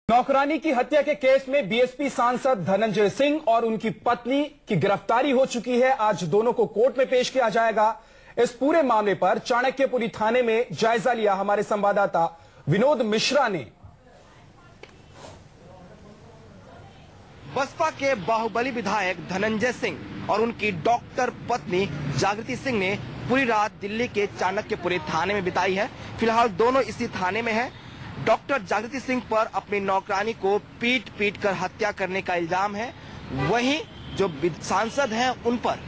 नौकरानी की हत्या के केस में बीएसपी सांसद धनंजय सिंह और उनकी पत्नी की गिरफ्तारी हो चुकी है। आज दोनों को कोर्ट में पेश किया जाएगा। इस पूरे मामले पर चाणक्यपुरी थाने में जायजा लिया हमारे संवाददाता विनोद मिश्रा ने। बसपा के बाहुबली विधायक धनंजय सिंह और उनकी डॉक्टर पत्नी जागृति सिंह ने पूरी रात दिल्ली के चाणक्यपुरी थाने में बिताई है। फिलहाल दोनों इसी थाने में हैं। डॉक्टर जागृति सिंह पर अपनी नौकरानी को पीट कर हत्या करने का इल्जाम है। वहीं जो सांसद हैं उन पर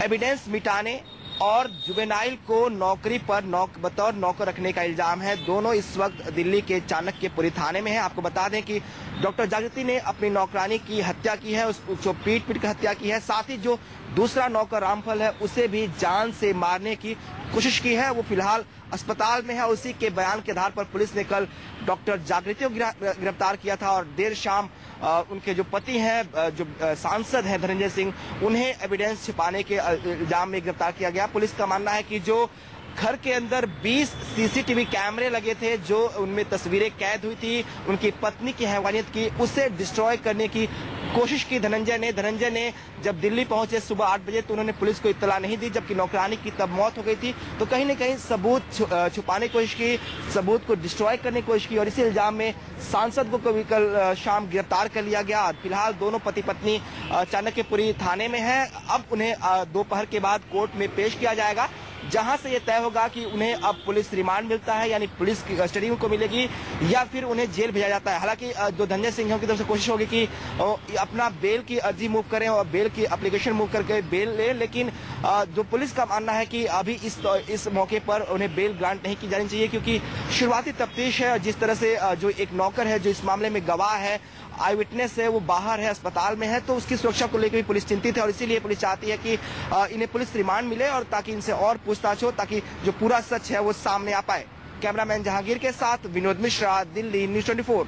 एविडेंस मिटाने और जुवेनाइल को नौकरी पर बतौर नौकर रखने का इल्जाम है। दोनों इस वक्त दिल्ली के चाणक्यपुरी थाने में हैं। आपको बता दें कि डॉक्टर जागृति ने अपनी नौकरानी की हत्या की है, उसको पीट कर हत्या की है। साथ ही जो दूसरा नौकर रामफल है उसे भी जान से मारने की कोशिश की है। वो फिलहाल अस्पताल में है। उसी के बयान के आधार पर पुलिस ने कल डॉक्टर जागृति को गिरफ्तार किया था और देर शाम उनके जो पति हैं, जो सांसद हैं धनंजय सिंह, उन्हें एविडेंस छिपाने के इल्जाम में गिरफ्तार किया गया। पुलिस का मानना है कि जो घर के अंदर 20 सीसीटीवी कैमरे लगे थे, जो उनमें तस्वीरें कैद हुई थी उनकी पत्नी की हैवानियत की, उसे डिस्ट्रॉय करने की कोशिश की धनंजय ने जब दिल्ली पहुंचे सुबह 8 बजे तो उन्होंने पुलिस को इत्तला नहीं दी, जबकि नौकरानी की तब मौत हो गई थी। तो कहीं न कहीं सबूत छुपाने की कोशिश की, सबूत को डिस्ट्रॉय करने की कोशिश की और इसी इल्जाम में सांसद को भी कल शाम गिरफ्तार कर लिया गया। फिलहाल दोनों पति पत्नी चाणक्यपुरी थाने में है। अब उन्हें दोपहर के बाद कोर्ट में पेश किया जाएगा, जहां से ये तय होगा कि उन्हें अब पुलिस रिमांड मिलता है, यानी पुलिस की कस्टडी उनको मिलेगी, या फिर उन्हें जेल भेजा जाता है। हालांकि जो धनंजय सिंह की तरफ से कोशिश होगी कि अपना बेल की अर्जी मूव करें और बेल की एप्लीकेशन मूव करके बेल लें, लेकिन जो पुलिस का मानना है कि अभी इस मौके पर उन्हें बेल ग्रांट नहीं की जानी चाहिए, क्योंकि शुरुआती तफ्तीश है। जिस तरह से जो एक नौकर है जो इस मामले में गवाह है, आई विटनेस है, वो बाहर है, अस्पताल में है, तो उसकी सुरक्षा को लेकर भी पुलिस चिंतित है और इसीलिए पुलिस चाहती है कि इन्हें पुलिस रिमांड मिले और ताकि इनसे और पूछताछ हो, ताकि जो पूरा सच है वो सामने आ पाए। कैमरामैन जहांगीर के साथ विनोद मिश्रा, दिल्ली, न्यूज़ 24।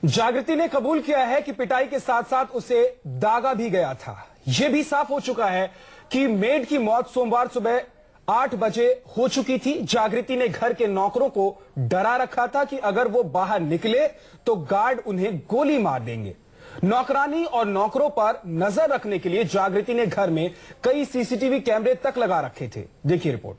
जागृति ने कबूल किया है कि पिटाई के साथ साथ उसे दागा भी गया था। यह भी साफ हो चुका है कि मेड की मौत सोमवार सुबह 8 बजे हो चुकी थी। जागृति ने घर के नौकरों को डरा रखा था कि अगर वो बाहर निकले तो गार्ड उन्हें गोली मार देंगे। नौकरानी और नौकरों पर नजर रखने के लिए जागृति ने घर में कई सीसीटीवी कैमरे तक लगा रखे थे। देखिए रिपोर्ट।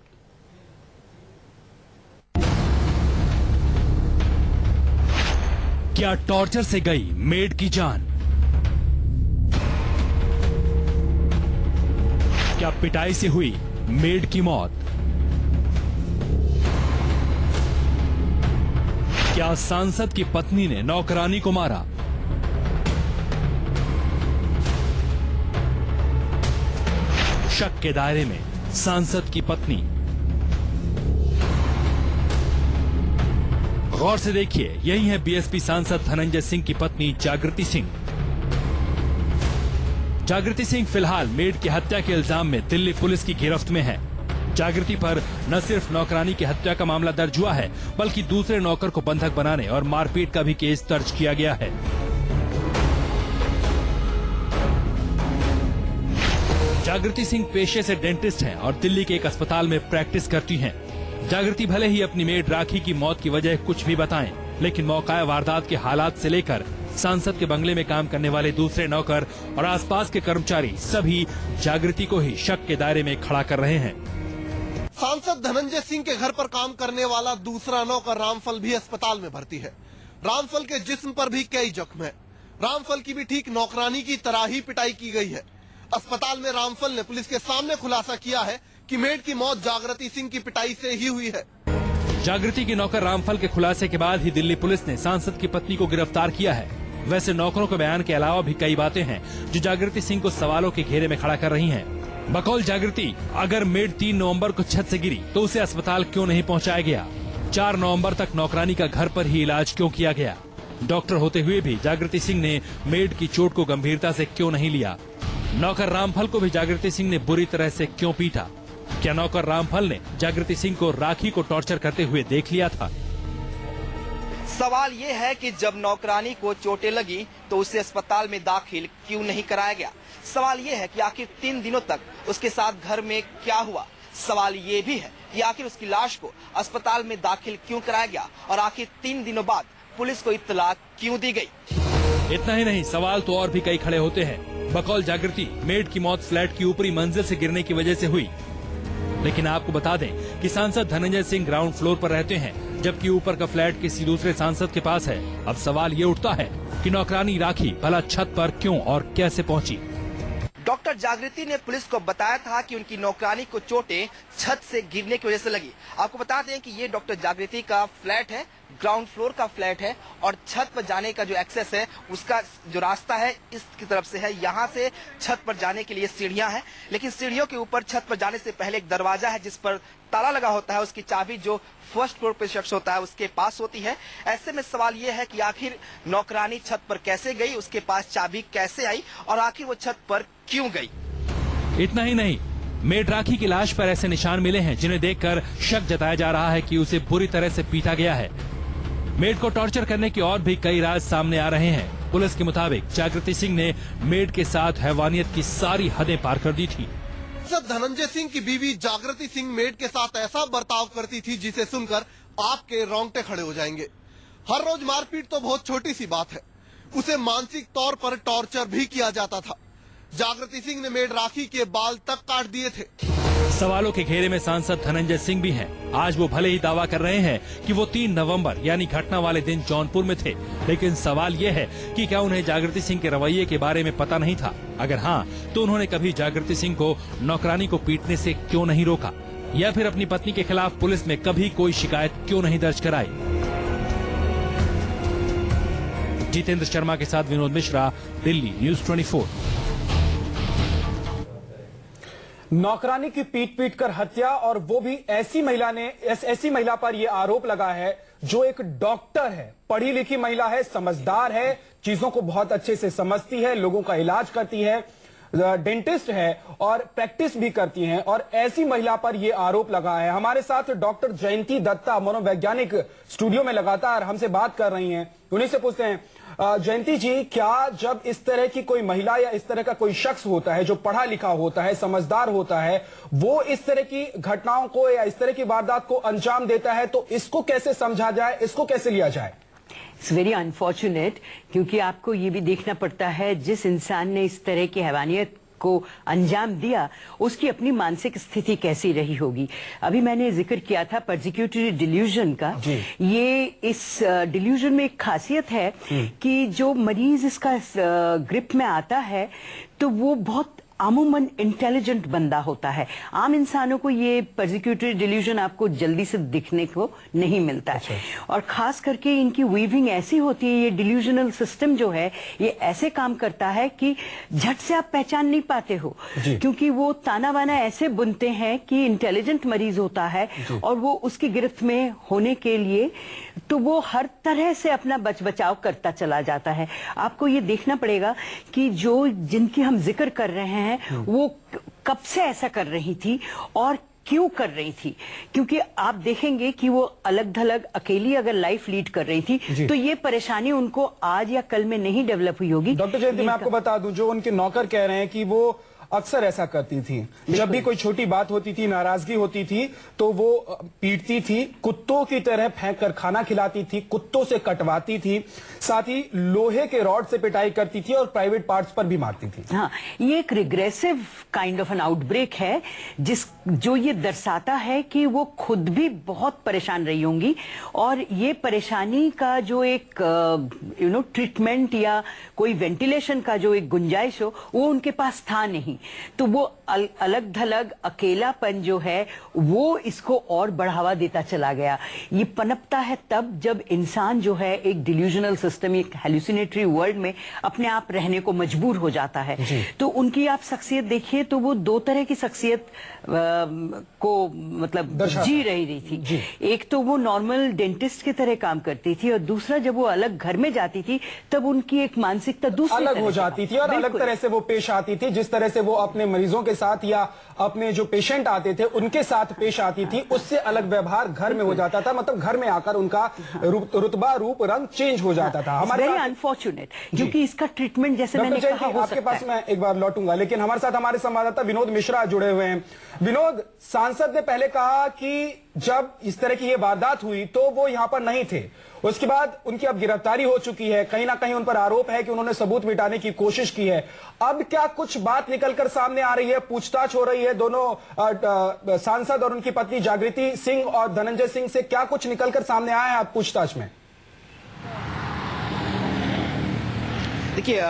क्या टॉर्चर से गई मेड की जान? क्या पिटाई से हुई मेड की मौत? क्या सांसद की पत्नी ने नौकरानी को मारा? शक के दायरे में सांसद की पत्नी। गौर से देखिए, यही है बीएसपी सांसद धनंजय सिंह की पत्नी जागृति सिंह। जागृति सिंह फिलहाल मेड की हत्या के इल्जाम में दिल्ली पुलिस की गिरफ्त में है। जागृति पर न सिर्फ नौकरानी की हत्या का मामला दर्ज हुआ है, बल्कि दूसरे नौकर को बंधक बनाने और मारपीट का भी केस दर्ज किया गया है। जागृति सिंह पेशे से डेंटिस्ट हैं और दिल्ली के एक अस्पताल में प्रैक्टिस करती हैं। जागृति भले ही अपनी मेड राखी की मौत की वजह कुछ भी बताएं, लेकिन मौका वारदात के हालात से लेकर सांसद के बंगले में काम करने वाले दूसरे नौकर और आसपास के कर्मचारी सभी जागृति को ही शक के दायरे में खड़ा कर रहे हैं। सांसद धनंजय सिंह के घर पर काम करने वाला दूसरा नौकर रामफल भी अस्पताल में भर्ती है। रामफल के जिस्म पर भी कई जख्म है। रामफल की भी ठीक नौकरानी की तरह ही पिटाई की गई है। अस्पताल में रामफल ने पुलिस के सामने खुलासा किया है कि मेड की मौत जागृति सिंह की पिटाई से ही हुई है। जागृति के नौकर रामफल के खुलासे के बाद ही दिल्ली पुलिस ने सांसद की पत्नी को गिरफ्तार किया है। वैसे नौकरों के बयान के अलावा भी कई बातें हैं जो जागृति सिंह को सवालों के घेरे में खड़ा कर रही हैं। बकौल जागृति, अगर मेड 3 नवंबर को छत से गिरी तो उसे अस्पताल क्यों नहीं पहुंचाया गया? 4 नवंबर तक नौकरानी का घर पर ही इलाज क्यों किया गया? डॉक्टर होते हुए भी जागृति सिंह ने मेड की चोट को गंभीरता से क्यों नहीं लिया? नौकर रामफल को भी जागृति सिंह ने बुरी तरह से क्यों पीटा? क्या नौकर रामफल ने जागृति सिंह को राखी को टॉर्चर करते हुए देख लिया था? सवाल ये है कि जब नौकरानी को चोटें लगी तो उसे अस्पताल में दाखिल क्यों नहीं कराया गया? सवाल ये है कि आखिर 3 दिनों तक उसके साथ घर में क्या हुआ? सवाल ये भी है कि आखिर उसकी लाश को अस्पताल में दाखिल क्यों कराया गया और आखिर 3 दिनों बाद पुलिस को इत्तला क्यों दी गई? इतना ही नहीं, सवाल तो और भी कई खड़े होते हैं। बकौल जागृति, मेड की मौत फ्लैट की ऊपरी मंजिल से गिरने की वजह से हुई, लेकिन आपको बता दें कि सांसद धनंजय सिंह ग्राउंड फ्लोर पर रहते हैं, जबकि ऊपर का फ्लैट किसी दूसरे सांसद के पास है। अब सवाल ये उठता है कि नौकरानी राखी भला छत पर क्यों और कैसे पहुंची? डॉक्टर जागृति ने पुलिस को बताया था कि उनकी नौकरानी को चोटें छत से गिरने की वजह से लगी। आपको बता दें कि ये डॉक्टर जागृति का फ्लैट है, ग्राउंड फ्लोर का फ्लैट है, और छत पर जाने का जो एक्सेस है उसका जो रास्ता है इसकी तरफ से है। यहाँ से छत पर जाने के लिए सीढ़ियां हैं, लेकिन सीढ़ियों के ऊपर छत पर जाने से पहले एक दरवाजा है जिस पर ताला लगा होता है। उसकी चाबी जो फर्स्ट फ्लोर पे शख्स होता है उसके पास होती है। ऐसे में सवाल ये है कि आखिर नौकरानी छत पर कैसे गई, उसके पास चाबी कैसे आई और आखिर वो छत पर क्यों गई? इतना ही नहीं, मेड राखी की लाश पर ऐसे निशान मिले हैं जिन्हें देखकर शक जताया जा रहा है कि उसे बुरी तरह से पीटा गया है। मेड को टॉर्चर करने के और भी कई राज सामने आ रहे हैं। पुलिस के मुताबिक जागृति सिंह ने मेड के साथ हैवानियत की सारी हदें पार कर दी थी। सांसद धनंजय सिंह की बीवी जागृति सिंह मेड के साथ ऐसा बर्ताव करती थी जिसे सुनकर आपके रोंगटे खड़े हो जाएंगे। हर रोज मारपीट तो बहुत छोटी सी बात है, उसे मानसिक तौर पर टॉर्चर भी किया जाता था। जागृति सिंह ने मेड राखी के बाल तक काट दिए थे। सवालों के घेरे में सांसद धनंजय सिंह भी हैं। आज वो भले ही दावा कर रहे हैं कि वो 3 नवंबर यानी घटना वाले दिन जौनपुर में थे, लेकिन सवाल ये है कि क्या उन्हें जागृति सिंह के रवैये के बारे में पता नहीं था? अगर हाँ, तो उन्होंने कभी जागृति सिंह को नौकरानी को पीटने से क्यों नहीं रोका, या फिर अपनी पत्नी के खिलाफ पुलिस में कभी कोई शिकायत क्यों नहीं दर्ज कराई? जितेंद्र शर्मा के साथ विनोद मिश्रा, दिल्ली न्यूज 24। नौकरानी की पीट कर हत्या, और वो भी ऐसी महिला पर यह आरोप लगा है जो एक डॉक्टर है, पढ़ी लिखी महिला है, समझदार है, चीजों को बहुत अच्छे से समझती है, लोगों का इलाज करती है, डेंटिस्ट है और प्रैक्टिस भी करती हैं, और ऐसी महिला पर यह आरोप लगा है। हमारे साथ डॉक्टर जयंती दत्ता, मनोवैज्ञानिक, स्टूडियो में लगातार हमसे बात कर रही हैं। उन्हीं से पूछते हैं, जयंती जी, क्या जब इस तरह की कोई महिला या इस तरह का कोई शख्स होता है जो पढ़ा लिखा होता है, समझदार होता है, वो इस तरह की घटनाओं को या इस तरह की वारदात को अंजाम देता है, तो इसको कैसे समझा जाए, इसको कैसे लिया जाए? इट्स वेरी अनफॉर्चुनेट, क्योंकि आपको ये भी देखना पड़ता है जिस इंसान ने इस तरह की हैवानियत को अंजाम दिया उसकी अपनी मानसिक स्थिति कैसी रही होगी। अभी मैंने जिक्र किया था पर्सिक्यूटरी डिल्यूजन का। ये इस डिल्यूजन में एक खासियत है कि जो मरीज इसका ग्रिप में आता है तो वो बहुत अमूमन इंटेलिजेंट बंदा होता है। आम इंसानों को ये पर्सिक्यूटरी डिल्यूजन आपको जल्दी से दिखने को नहीं मिलता है। और खास करके इनकी वीविंग ऐसी होती है, ये डिल्यूजनल सिस्टम जो है ये ऐसे काम करता है कि झट से आप पहचान नहीं पाते हो, क्योंकि वो ताना बाना ऐसे बुनते हैं कि इंटेलिजेंट मरीज होता है और वो उसकी गिरफ्त में होने के लिए तो वो हर तरह से अपना बचाव करता चला जाता है। आपको ये देखना पड़ेगा कि जो जिनकी हम जिक्र कर रहे हैं वो कब से ऐसा कर रही थी और क्यों कर रही थी, क्योंकि आप देखेंगे कि वो अलग थलग अकेली अगर लाइफ लीड कर रही थी तो ये परेशानी उनको आज या कल में नहीं डेवलप हुई होगी। डॉक्टर जयंती, मैं आपको बता दूं, जो उनके नौकर कह रहे हैं कि वो अक्सर ऐसा करती थी, जब भी कोई छोटी बात होती थी, नाराजगी होती थी तो वो पीटती थी, कुत्तों की तरह फेंक कर खाना खिलाती थी, कुत्तों से कटवाती थी, साथ ही लोहे के रॉड से पिटाई करती थी और प्राइवेट पार्ट्स पर भी मारती थी। हाँ, ये एक regressive kind of N outbreak है जो ये दर्शाता है कि वो खुद भी बहुत परेशान रही होंगी, और ये परेशानी का जो एक ट्रीटमेंट या कोई वेंटिलेशन का जो एक गुंजाइश हो वो उनके पास था नहीं। तो वो अलग थलग अकेलापन जो है वो इसको और बढ़ावा देता चला गया। ये पनपता है तब जब इंसान जो है एक डिल्यूजनल सिस्टम, एक हेलुसिनेटरी वर्ल्ड में अपने आप रहने को मजबूर हो जाता है। तो उनकी आप शख्सियत देखिए तो वो 2 तरह की शख्सियत को मतलब जी रही थी। एक तो वो नॉर्मल डेंटिस्ट की तरह काम करती थी, और दूसरा जब वो अलग घर में जाती थी तब उनकी एक मानसिकता दूसरी अलग हो जाती थी और अलग तरह से वो पेश आती थी। जिस तरह से वो अपने मरीजों के साथ या अपने जो पेशेंट आते थे उनके साथ पेश आती थी, उससे अलग व्यवहार घर में हो जाता था। मतलब घर में आकर उनका रुतबा, रूप, रंग चेंज हो जाता था। हमारे वेरी अनफॉर्चुनेट, क्योंकि इसका ट्रीटमेंट जैसे मैंने कहा हो आपके पास मैं एक बार लौटूंगा, लेकिन हमारे साथ हमारे संवाददाता विनोद मिश्रा जुड़े हुए हैं। विनोद, सांसद ने पहले कहा कि जब इस तरह की ये वारदात हुई तो वो यहां पर नहीं थे। उसके बाद उनकी अब गिरफ्तारी हो चुकी है, कहीं ना कहीं उन पर आरोप है कि उन्होंने सबूत मिटाने की कोशिश की है। अब क्या कुछ बात निकलकर सामने आ रही है, पूछताछ हो रही है दोनों सांसद और उनकी पत्नी जागृति सिंह और धनंजय सिंह से, क्या कुछ निकलकर सामने आया है आप पूछताछ में? देखिए,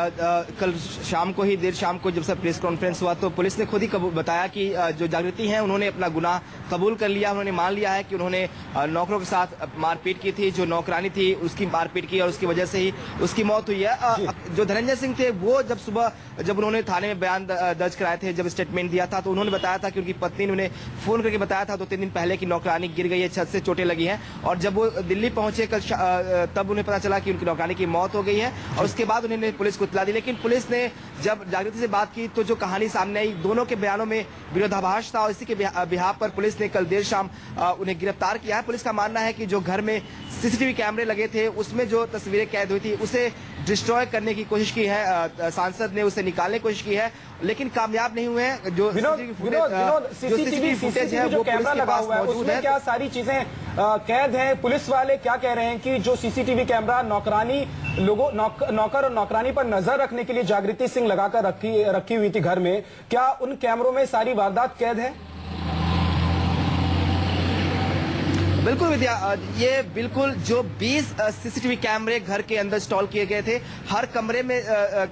कल शाम को ही, देर शाम को जब से प्रेस कॉन्फ्रेंस हुआ तो पुलिस ने खुद ही बताया कि जो जागृति हैं उन्होंने अपना गुनाह कबूल कर लिया। उन्होंने मान लिया है कि उन्होंने नौकरों के साथ मारपीट की थी, जो नौकरानी थी उसकी मारपीट की और उसकी वजह से ही उसकी मौत हुई है। जो धनंजय सिंह थे वो जब सुबह जब उन्होंने थाने में बयान दर्ज कराए थे, जब स्टेटमेंट दिया था, तो उन्होंने बताया था कि उनकी पत्नी ने उन्हें फोन करके बताया था 2-3 दिन पहले कि नौकरानी गिर गई है, छत से चोटें लगी हैं। और जब वो दिल्ली पहुंचे कल तब उन्हें पता चला कि उनकी नौकरानी की मौत हो गई है और उसके बाद उन्होंने पुलिस को इत्तला दी। लेकिन पुलिस ने जब जागृति से बात की तो जो कहानी सामने आई, दोनों के बयानों में विरोधाभास था और इसी के बिहाफ पर पुलिस ने कल देर शाम उन्हें गिरफ्तार किया है। पुलिस का मानना है कि जो घर में सीसीटीवी कैमरे लगे थे उसमें जो तस्वीरें कैद हुई थी उसे डिस्ट्रॉय करने की कोशिश की है, सांसद ने उसे निकालने की कोशिश की है, लेकिन कामयाब नहीं हुए हैं। जो सीसीटीवी फुटेज है, जो कैमरा लगा हुआ है उसमें क्या सारी चीजें कैद हैं? पुलिस वाले क्या कह रहे हैं कि जो सीसीटीवी कैमरा नौकर और नौकरानी पर नजर रखने के लिए जागृति सिंह लगाकर रखी हुई थी घर में, क्या उन कैमरों में सारी वारदात कैद है? बिल्कुल विद्या, ये बिल्कुल जो 20 सीसीटीवी कैमरे घर के अंदर इंस्टॉल किए गए थे, हर कमरे में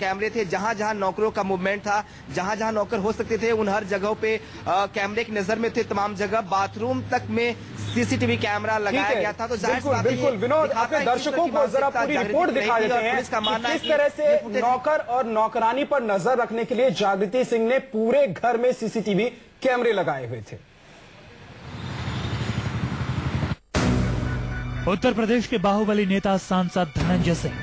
कैमरे थे। जहां जहां नौकरों का मूवमेंट था, जहां जहां नौकर हो सकते थे, उन हर जगहों पे कैमरे की नजर में थे। तमाम जगह बाथरूम तक में सीसीटीवी कैमरा लगाया गया था। तो बिल्कुल विनोद, अपने दर्शकों को जरा पूरी रिपोर्ट दिखा देते हैं कि किस तरह से नौकर और नौकरानी पर नजर रखने के लिए जागृति सिंह ने पूरे घर में सीसीटीवी कैमरे लगाए हुए थे। उत्तर प्रदेश के बाहुबली नेता सांसद धनंजय सिंह।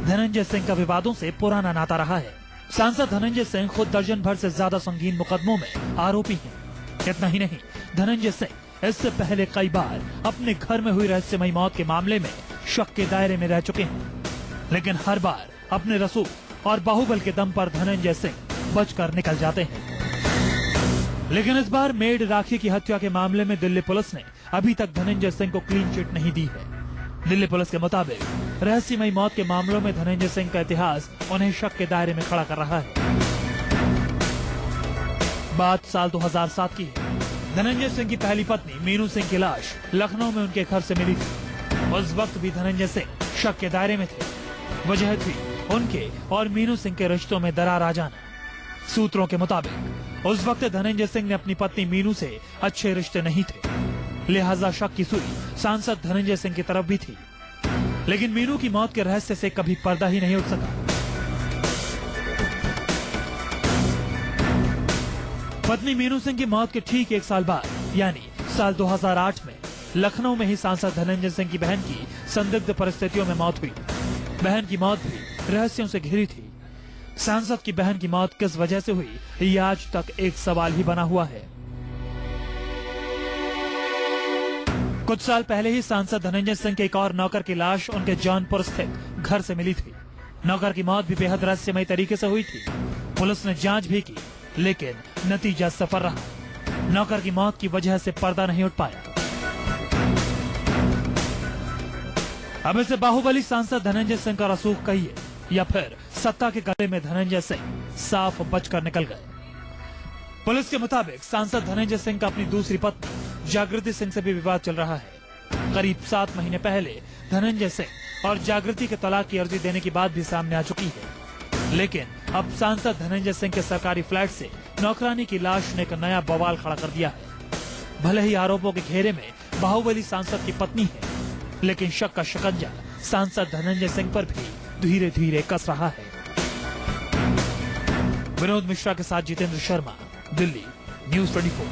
धनंजय सिंह का विवादों से पुराना नाता रहा है। सांसद धनंजय सिंह खुद दर्जन भर से ज्यादा संगीन मुकदमों में आरोपी हैं। इतना ही नहीं, धनंजय सिंह इससे पहले कई बार अपने घर में हुई रहस्यमयी मौत के मामले में शक के दायरे में रह चुके हैं, लेकिन हर बार अपने रसूख और बाहुबल के दम पर धनंजय सिंह बचकर निकल जाते हैं। लेकिन इस बार मेड राखी की हत्या के मामले में दिल्ली पुलिस ने अभी तक धनंजय सिंह को क्लीन चिट नहीं दी है। दिल्ली पुलिस के मुताबिक रहस्यमयी मौत के मामलों में धनंजय सिंह का इतिहास उन्हें शक के दायरे में खड़ा कर रहा है। बात साल 2007 की है। धनंजय सिंह की पहली पत्नी मीनू सिंह की लाश लखनऊ में उनके घर से मिली थी। उस वक्त भी धनंजय सिंह शक के दायरे में थे। वजह थी उनके और मीनू सिंह के रिश्तों में दरार आ जाना। सूत्रों के मुताबिक उस वक्त धनंजय सिंह ने अपनी पत्नी मीनू से अच्छे रिश्ते नहीं थे, लिहाजा शक की सुई सांसद धनंजय सिंह की तरफ भी थी। लेकिन मीनू की मौत के रहस्य से कभी पर्दा ही नहीं उठ सका। पत्नी मीनू सिंह की मौत के ठीक 1 साल बाद, यानी साल 2008 में लखनऊ में ही सांसद धनंजय सिंह की बहन की संदिग्ध परिस्थितियों में मौत हुई। बहन की मौत भी रहस्यों से घिरी थी। सांसद की बहन की मौत किस वजह से हुई, ये आज तक एक सवाल ही बना हुआ है। कुछ साल पहले ही सांसद धनंजय सिंह के एक और नौकर की लाश उनके जौनपुर स्थित घर से मिली थी। नौकर की मौत भी बेहद रहस्यमयी तरीके से हुई थी। पुलिस ने जांच भी की, लेकिन नतीजा सफल रहा। नौकर की मौत की वजह से पर्दा नहीं उठ पाया। अब इसे बाहुबली सांसद धनंजय सिंह का रसूख कहिए या फिर सत्ता के गले में धनंजय सिंह साफ बचकर निकल गए। पुलिस के मुताबिक सांसद धनंजय सिंह का अपनी दूसरी पत्नी जागृति सिंह से भी विवाद चल रहा है। करीब 7 महीने पहले धनंजय सिंह और जागृति के तलाक की अर्जी देने की बात भी सामने आ चुकी है। लेकिन अब सांसद धनंजय सिंह के सरकारी फ्लैट से नौकरानी की लाश ने एक नया बवाल खड़ा कर दिया है। भले ही आरोपों के घेरे में बाहुबली सांसद की पत्नी है, लेकिन शक का शिकंजा सांसद धनंजय सिंह पर भी धीरे धीरे कस रहा है। विनोद मिश्रा के साथ जितेंद्र शर्मा, दिल्ली, न्यूज़ 24।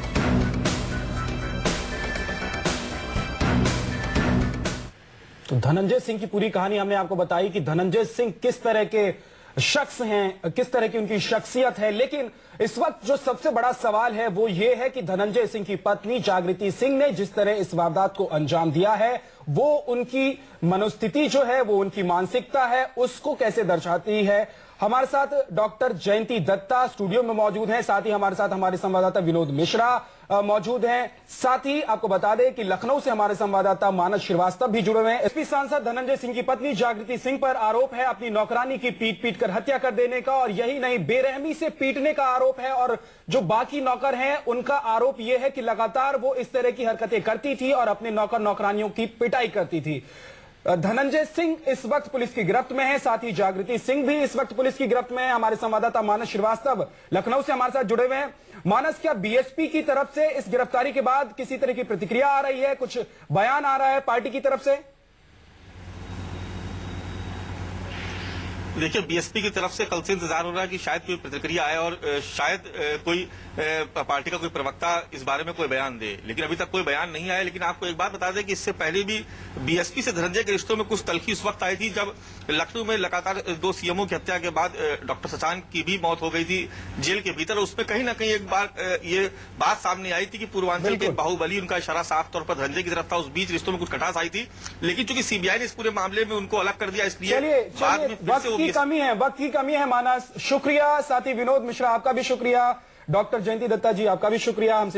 तो धनंजय सिंह की पूरी कहानी हमने आपको बताई कि धनंजय सिंह किस तरह के शख्स हैं, किस तरह की उनकी शख्सियत है। लेकिन इस वक्त जो सबसे बड़ा सवाल है वो ये है कि धनंजय सिंह की पत्नी जागृति सिंह ने जिस तरह इस वारदात को अंजाम दिया है, वो उनकी मनोस्थिति जो है, वो उनकी मानसिकता है, उसको कैसे दर्शाती है। हमारे साथ डॉक्टर जयंती दत्ता स्टूडियो में मौजूद हैं, साथ ही हमारे साथ हमारे संवाददाता विनोद मिश्रा मौजूद हैं। साथ ही आपको बता दें कि लखनऊ से हमारे संवाददाता मानस श्रीवास्तव भी जुड़े हुए हैं। एसपी सांसद धनंजय सिंह की पत्नी जागृति सिंह पर आरोप है अपनी नौकरानी की पीट कर हत्या कर देने का, और यही नहीं, बेरहमी से पीटने का आरोप है। और जो बाकी नौकर हैं उनका आरोप यह है कि लगातार वो इस तरह की हरकतें करती थी और अपने नौकर नौकरानियों की पिटाई करती थी। धनंजय सिंह इस वक्त पुलिस की गिरफ्त में है, साथ ही जागृति सिंह भी इस वक्त पुलिस की गिरफ्त में है। हमारे संवाददाता मानस श्रीवास्तव लखनऊ से हमारे साथ जुड़े हुए हैं। मानस, क्या बीएसपी की तरफ से इस गिरफ्तारी के बाद किसी तरह की प्रतिक्रिया आ रही है, कुछ बयान आ रहा है पार्टी की तरफ से? देखिए, बीएसपी की तरफ से कल से इंतजार हो रहा है कि शायद कोई प्रतिक्रिया आए और शायद कोई पार्टी का कोई प्रवक्ता इस बारे में कोई बयान दे, लेकिन अभी तक कोई बयान नहीं आया। लेकिन आपको एक बात बता दें कि इससे पहले भी बीएसपी से धनंजय के रिश्तों में कुछ तल्खी उस वक्त आई थी जब लखनऊ में लगातार 2 सीएमओ की हत्या के बाद डॉक्टर शशांक की भी मौत हो गई थी जेल के भीतर। उसमें कहीं ना कहीं एक बार ये बात सामने आई थी कि पूर्वांचल के बाहुबली, उनका इशारा साफ तौर पर धनंजय की तरफ था। उस बीच रिश्तों में कुछ खटास आई थी, लेकिन चूंकि सीबीआई ने इस पूरे मामले में उनको अलग कर दिया, इसलिए बाद में फिर से वो वक्त की कमी है। मानस, शुक्रिया। साथ ही विनोद मिश्रा, आपका भी शुक्रिया। डॉक्टर जयंती दत्ता जी, आपका भी शुक्रिया हमसे